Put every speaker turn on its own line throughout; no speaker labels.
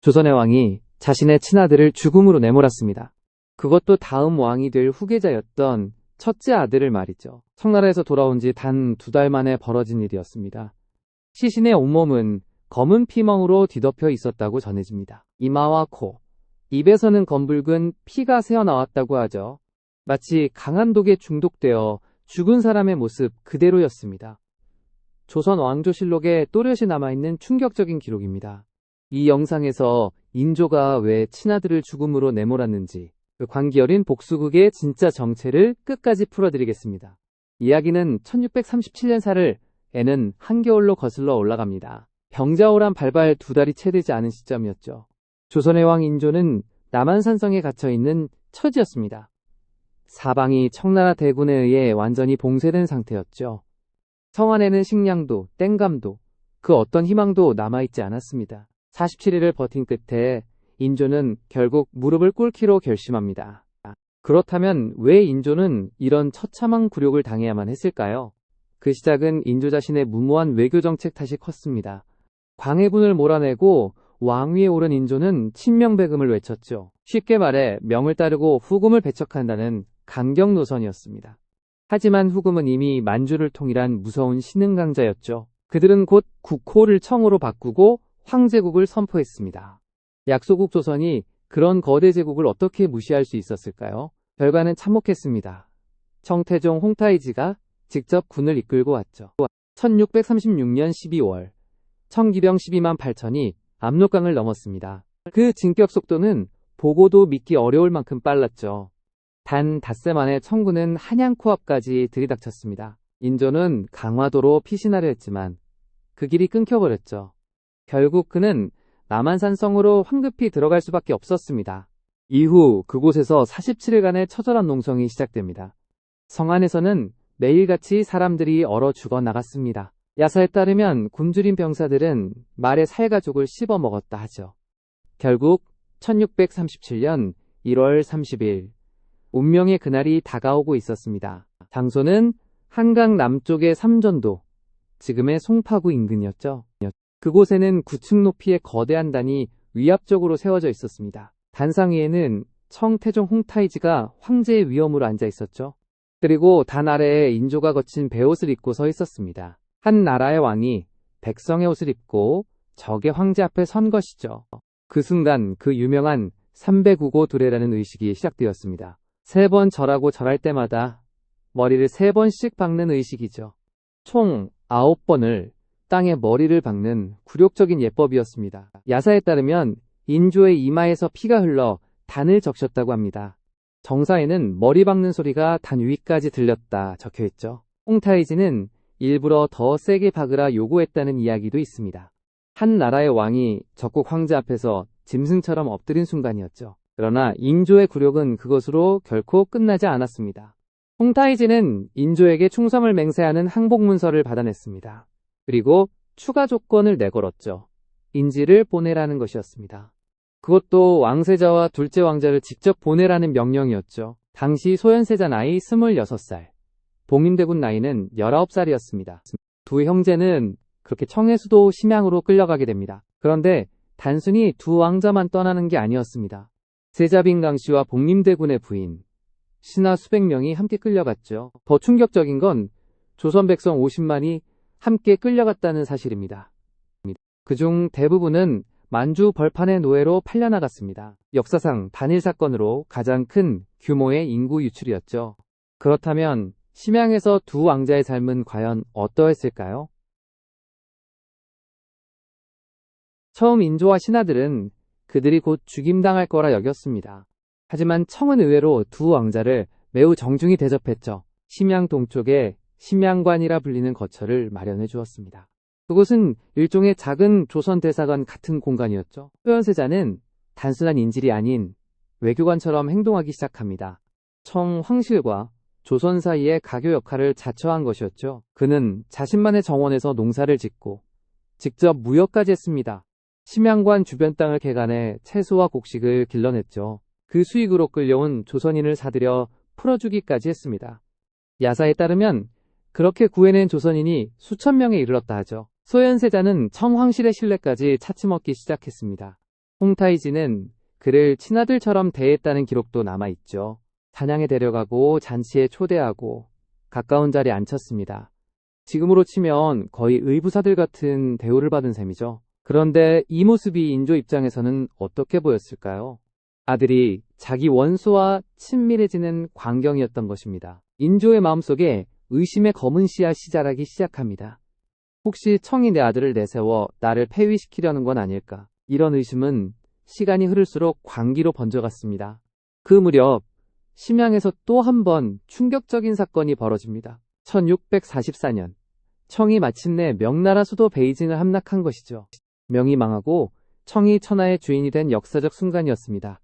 조선의 왕이 자신의 친아들을 죽음으로 내몰았습니다. 그것도 다음 왕이 될 후계자였던 첫째 아들을 말이죠. 청나라에서 돌아온 지 단 2달 만에 벌어진 일이었습니다. 시신의 온몸은 검은 피멍으로 뒤덮여 있었다고 전해집니다. 이마와 코, 입에서는 검붉은 피가 새어나왔다고 하죠. 마치 강한 독에 중독되어 죽은 사람의 모습 그대로였습니다. 조선 왕조실록에 또렷이 남아있는 충격적인 기록입니다. 이 영상에서 인조가 왜 친아들을 죽음으로 내몰았는지 그 광기 어린 복수극의 진짜 정체를 끝까지 풀어드리겠습니다. 이야기는 1637년 살을 애는 한겨울로 거슬러 올라갑니다. 병자호란 발발 2달이 채 되지 않은 시점이었죠. 조선의 왕 인조는 남한산성에 갇혀있는 처지였습니다. 사방이 청나라 대군에 의해 완전히 봉쇄된 상태였죠. 성 안에는 식량도 땡감도 그 어떤 희망도 남아있지 않았습니다. 47일을 버틴 끝에 인조는 결국 무릎을 꿇기로 결심합니다. 그렇다면 왜 인조는 이런 처참한 굴욕을 당해야만 했을까요? 그 시작은 인조 자신의 무모한 외교정책 탓이 컸습니다. 광해군을 몰아내고 왕위에 오른 인조는 친명배금을 외쳤죠. 쉽게 말해 명을 따르고 후금을 배척한다는 강경 노선이었습니다. 하지만 후금은 이미 만주를 통일한 무서운 신흥강자였죠. 그들은 곧 국호를 청으로 바꾸고 황제국을 선포했습니다. 약소국 조선이 그런 거대 제국을 어떻게 무시할 수 있었을까요? 결과는 참혹했습니다. 청태종 홍타이지가 직접 군을 이끌고 왔죠. 1636년 12월 청기병 12만 8천이 압록강을 넘었습니다. 그 진격 속도는 보고도 믿기 어려울 만큼 빨랐죠. 단 닷새 만에 청군은 한양 코앞까지 들이닥쳤습니다. 인조는 강화도로 피신하려 했지만 그 길이 끊겨버렸죠. 결국 그는 남한산성으로 황급히 들어갈 수밖에 없었습니다. 이후 그곳에서 47일간의 처절한 농성이 시작됩니다. 성 안에서는 매일같이 사람들이 얼어 죽어나갔습니다. 야사에 따르면 굶주린 병사들은 말의 살가죽을 씹어먹었다 하죠. 결국 1637년 1월 30일 운명의 그날이 다가오고 있었습니다. 장소는 한강 남쪽의 삼전도, 지금의 송파구 인근이었죠. 그곳에는 9층 높이의 거대한 단이 위압적으로 세워져 있었습니다. 단상 위에는 청태종 홍타이지가 황제의 위엄으로 앉아 있었죠. 그리고 단 아래에 인조가 거친 베옷을 입고 서 있었습니다. 한 나라의 왕이 백성의 옷을 입고 적의 황제 앞에 선 것이죠. 그 순간 그 유명한 309고 두레라는 의식이 시작되었습니다. 3번 절하고 절할 때마다 머리를 3번씩 박는 의식이죠. 총 9번을 땅에 머리를 박는 굴욕적인 예법이었습니다. 야사에 따르면 인조의 이마에서 피가 흘러 단을 적셨다고 합니다. 정사에는 머리 박는 소리가 단 위까지 들렸다 적혀있죠. 홍타이지는 일부러 더 세게 박으라 요구했다는 이야기도 있습니다. 한 나라의 왕이 적국 황제 앞에서 짐승처럼 엎드린 순간이었죠. 그러나 인조의 굴욕은 그것으로 결코 끝나지 않았습니다. 홍타이지는 인조에게 충성을 맹세하는 항복문서를 받아냈습니다. 그리고 추가 조건을 내걸었죠. 인지를 보내라는 것이었습니다. 그것도 왕세자와 둘째 왕자를 직접 보내라는 명령이었죠. 당시 소현세자 나이 26살, 봉인대군 나이는 19살이었습니다. 두 형제는 그렇게 청해 수도 심양으로 끌려가게 됩니다. 그런데 단순히 두 왕자만 떠나는 게 아니었습니다. 세자빈 강씨와 복림대군의 부인, 신하 수백 명이 함께 끌려갔죠. 더 충격적인 건 조선 백성 50만이 함께 끌려갔다는 사실입니다. 그중 대부분은 만주 벌판의 노예로 팔려나갔습니다. 역사상 단일 사건으로 가장 큰 규모의 인구 유출이었죠. 그렇다면 심양에서 두 왕자의 삶은 과연 어떠했을까요? 처음 인조와 신하들은 그들이 곧 죽임당할 거라 여겼습니다. 하지만 청은 의외로 두 왕자를 매우 정중히 대접했죠. 심양 동쪽에 심양관이라 불리는 거처를 마련해 주었습니다. 그곳은 일종의 작은 조선 대사관 같은 공간이었죠. 소현세자는 단순한 인질이 아닌 외교관처럼 행동하기 시작합니다. 청 황실과 조선 사이의 가교 역할을 자처한 것이었죠. 그는 자신만의 정원에서 농사를 짓고 직접 무역까지 했습니다. 심양관 주변 땅을 개간해 채소와 곡식을 길러냈죠. 그 수익으로 끌려온 조선인을 사들여 풀어주기까지 했습니다. 야사에 따르면 그렇게 구해낸 조선인이 수천 명에 이르렀다 하죠. 소현세자는 청황실의 신뢰까지 차츰 얻기 시작했습니다. 홍타이지는 그를 친아들처럼 대했다는 기록도 남아있죠. 사냥에 데려가고 잔치에 초대하고 가까운 자리에 앉혔습니다. 지금으로 치면 거의 의부사들 같은 대우를 받은 셈이죠. 그런데 이 모습이 인조 입장에서는 어떻게 보였을까요? 아들이 자기 원수와 친밀해지는 광경이었던 것입니다. 인조의 마음속에 의심의 검은 씨앗이 자라기 시작합니다. 혹시 청이 내 아들을 내세워 나를 폐위시키려는 건 아닐까? 이런 의심은 시간이 흐를수록 광기로 번져갔습니다. 그 무렵 심양에서 또 한 번 충격적인 사건이 벌어집니다. 1644년 청이 마침내 명나라 수도 베이징을 함락한 것이죠. 명이 망하고 청이 천하의 주인이 된 역사적 순간이었습니다.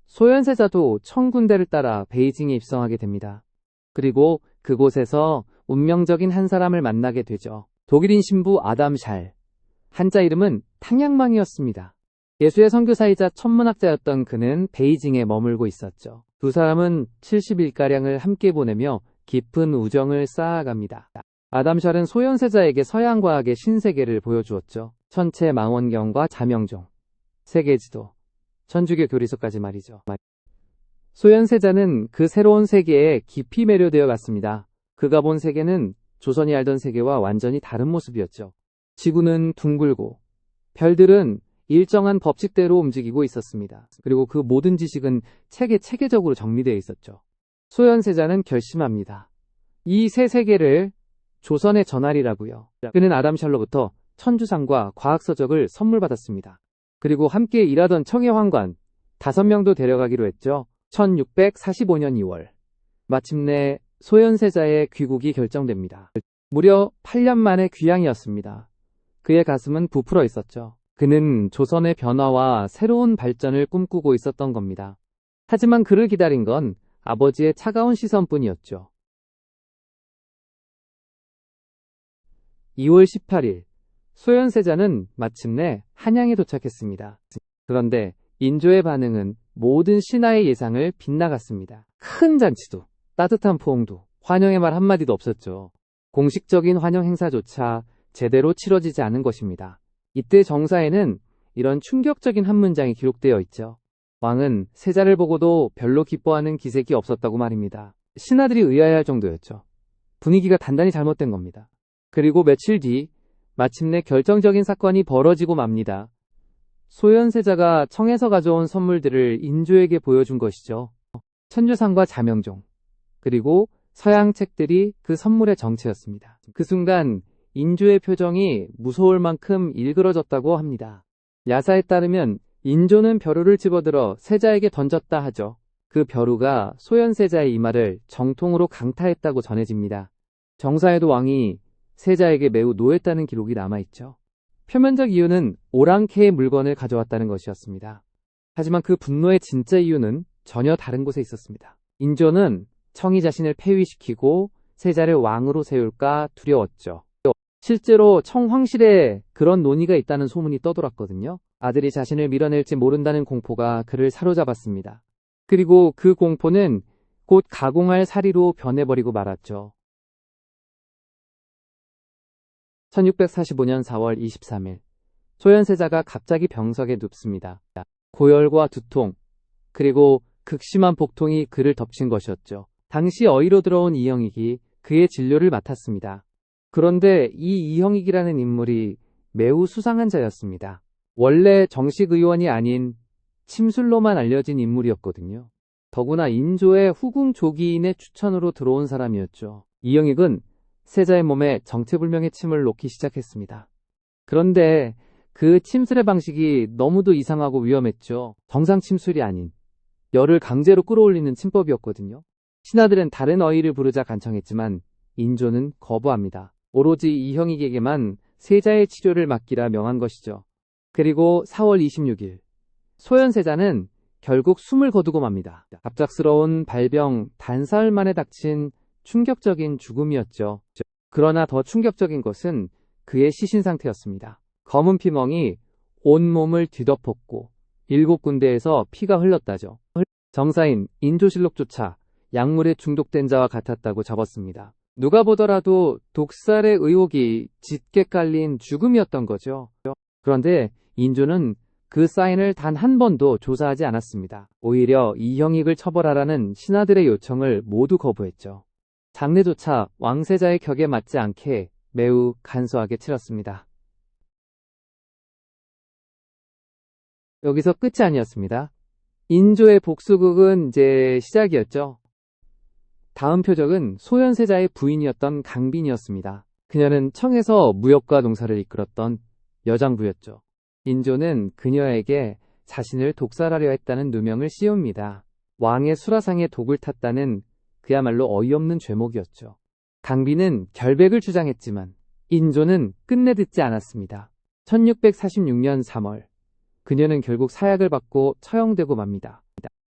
소현세자도 청 군대를 따라 베이징에 입성하게 됩니다. 그리고 그곳에서 운명적인 한 사람을 만나게 되죠. 독일인 신부 아담 샬. 한자 이름은 탕양망이었습니다. 예수의 선교사이자 천문학자였던 그는 베이징에 머물고 있었죠. 두 사람은 70일가량을 함께 보내며 깊은 우정을 쌓아갑니다. 아담 샬은 소현세자에게 서양 과학의 신세계를 보여주었죠. 천체 망원경과 자명종, 세계지도, 천주교 교리서까지 말이죠. 소현세자는 그 새로운 세계에 깊이 매료되어 갔습니다. 그가 본 세계는 조선이 알던 세계와 완전히 다른 모습이었죠. 지구는 둥글고 별들은 일정한 법칙대로 움직이고 있었습니다. 그리고 그 모든 지식은 체계적으로 정리되어 있었죠. 소현세자는 결심합니다. 이 새 세계를 조선에 전하리라고요. 그는 아담샬로부터 천주상과 과학서적을 선물 받았습니다. 그리고 함께 일하던 청해 황관 5명도 데려가기로 했죠. 1645년 2월 마침내 소현세자의 귀국이 결정됩니다. 무려 8년 만의 귀향이었습니다. 그의 가슴은 부풀어 있었죠. 그는 조선의 변화와 새로운 발전을 꿈꾸고 있었던 겁니다. 하지만 그를 기다린 건 아버지의 차가운 시선뿐이었죠. 2월 18일 소현세자는 마침내 한양에 도착했습니다. 그런데 인조의 반응은 모든 신하의 예상을 빗나갔습니다. 큰 잔치도 따뜻한 포옹도 환영의 말 한마디도 없었죠. 공식적인 환영 행사조차 제대로 치러지지 않은 것입니다. 이때 정사에는 이런 충격적인 한 문장이 기록되어 있죠. 왕은 세자를 보고도 별로 기뻐하는 기색이 없었다고 말입니다. 신하들이 의아해할 정도였죠. 분위기가 단단히 잘못된 겁니다. 그리고 며칠 뒤 마침내 결정적인 사건이 벌어지고 맙니다. 소현세자가 청에서 가져온 선물들을 인조에게 보여준 것이죠. 천주상과 자명종, 그리고 서양 책들이 그 선물의 정체였습니다. 그 순간 인조의 표정이 무서울 만큼 일그러졌다고 합니다. 야사에 따르면 인조는 벼루를 집어들어 세자에게 던졌다 하죠. 그 벼루가 소현세자의 이마를 정통으로 강타했다고 전해집니다. 정사에도 왕이 세자에게 매우 노했다는 기록이 남아있죠. 표면적 이유는 오랑캐의 물건을 가져왔다는 것이었습니다. 하지만 그 분노의 진짜 이유는 전혀 다른 곳에 있었습니다. 인조는 청이 자신을 폐위시키고 세자를 왕으로 세울까 두려웠죠. 실제로 청황실에 그런 논의가 있다는 소문이 떠돌았거든요. 아들이 자신을 밀어낼지 모른다는 공포가 그를 사로잡았습니다. 그리고 그 공포는 곧 가공할 사리로 변해버리고 말았죠. 1645년 4월 23일 소현세자가 갑자기 병석에 눕습니다. 고열과 두통, 그리고 극심한 복통이 그를 덮친 것이었죠. 당시 어이로 들어온 이형익이 그의 진료를 맡았습니다. 그런데 이 이형익이라는 인물이 매우 수상한 자였습니다. 원래 정식 의원이 아닌 침술로만 알려진 인물이었거든요. 더구나 인조의 후궁 조기인의 추천으로 들어온 사람이었죠. 이형익은 세자의 몸에 정체불명의 침을 놓기 시작했습니다. 그런데 그 침술의 방식이 너무도 이상하고 위험했죠. 정상 침술이 아닌 열을 강제로 끌어올리는 침법이었거든요. 신하들은 다른 어의를 부르자 간청했지만 인조는 거부합니다. 오로지 이형익에게만 세자의 치료를 맡기라 명한 것이죠. 그리고 4월 26일 소현세자는 결국 숨을 거두고 맙니다. 갑작스러운 발병 단사흘 만에 닥친 충격적인 죽음이었죠. 그러나 더 충격적인 것은 그의 시신 상태였습니다. 검은 피멍이 온몸을 뒤덮었고 7군데에서 피가 흘렀다죠. 정사인 인조실록조차 약물에 중독된 자와 같았다고 적었습니다. 누가 보더라도 독살의 의혹이 짙게 깔린 죽음이었던 거죠. 그런데 인조는 그 사인을 단 한 번도 조사하지 않았습니다. 오히려 이형익을 처벌하라는 신하들의 요청을 모두 거부했죠. 장례조차 왕세자의 격에 맞지 않게 매우 간소하게 치렀습니다. 여기서 끝이 아니었습니다. 인조의 복수극은 이제 시작이었죠. 다음 표적은 소현세자의 부인이었던 강빈이었습니다. 그녀는 청에서 무역과 농사를 이끌었던 여장부였죠. 인조는 그녀에게 자신을 독살하려 했다는 누명을 씌웁니다. 왕의 수라상에 독을 탔다는 그야말로 어이없는 죄목이었죠. 강빈은 결백을 주장했지만 인조는 끝내 듣지 않았습니다. 1646년 3월 그녀는 결국 사약을 받고 처형되고 맙니다.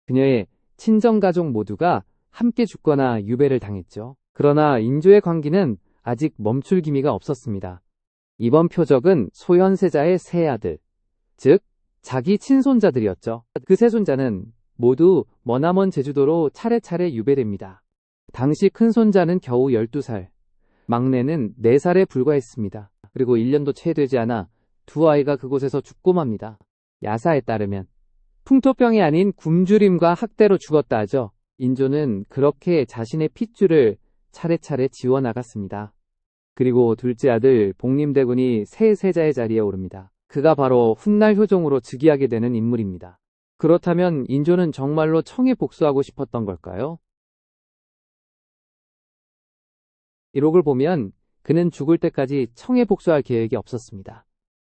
그녀의 친정가족 모두가 함께 죽거나 유배를 당했죠. 그러나 인조의 광기는 아직 멈출 기미가 없었습니다. 이번 표적은 소현세자의 세 아들, 즉 자기 친손자들이었죠. 그 세 손자는 모두 머나먼 제주도로 차례차례 유배됩니다. 당시 큰손자는 겨우 12살, 막내는 4살에 불과했습니다. 그리고 1년도 채 되지 않아 두 아이가 그곳에서 죽고 맙니다. 야사에 따르면 풍토병이 아닌 굶주림과 학대로 죽었다 하죠. 인조는 그렇게 자신의 핏줄을 차례차례 지워나갔습니다. 그리고 둘째 아들 복림대군이 새 세자의 자리에 오릅니다. 그가 바로 훗날 효종으로 즉위하게 되는 인물입니다. 그렇다면 인조는 정말로 청에 복수하고 싶었던 걸까요? 기록을 보면 그는 죽을 때까지 청에 복수할 계획이 없었습니다.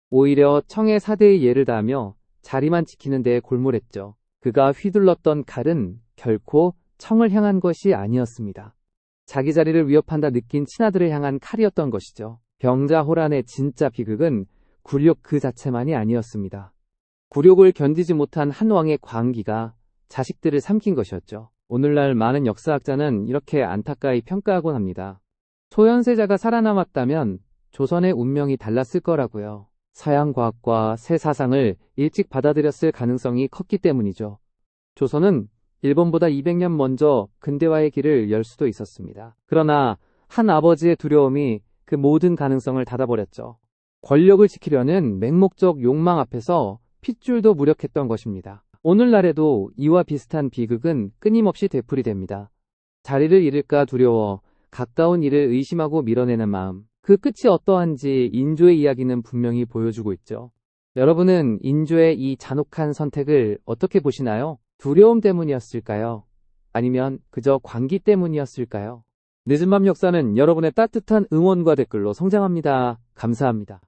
오히려 청의 사대의 예를 다하며 자리만 지키는 데에 골몰했죠. 그가 휘둘렀던 칼은 결코 청을 향한 것이 아니었습니다. 자기 자리를 위협한다 느낀 친아들을 향한 칼이었던 것이죠. 병자호란의 진짜 비극은 굴욕 그 자체만이 아니었습니다. 굴욕을 견디지 못한 한 왕의 광기가 자식들을 삼킨 것이었죠. 오늘날 많은 역사학자는 이렇게 안타까이 평가하곤 합니다. 소현세자가 살아남았다면 조선의 운명이 달랐을 거라고요. 서양 과학과 새 사상을 일찍 받아들였을 가능성이 컸기 때문이죠. 조선은 일본보다 200년 먼저 근대화의 길을 열 수도 있었습니다. 그러나 한 아버지의 두려움이 그 모든 가능성을 닫아버렸죠. 권력을 지키려는 맹목적 욕망 앞에서 핏줄도 무력했던 것입니다. 오늘날에도 이와 비슷한 비극은 끊임없이 되풀이됩니다. 자리를 잃을까 두려워 가까운 이를 의심하고 밀어내는 마음. 그 끝이 어떠한지 인조의 이야기는 분명히 보여주고 있죠. 여러분은 인조의 이 잔혹한 선택을 어떻게 보시나요? 두려움 때문이었을까요? 아니면 그저 광기 때문이었을까요? 늦은 밤 역사는 여러분의 따뜻한 응원과 댓글로 성장합니다. 감사합니다.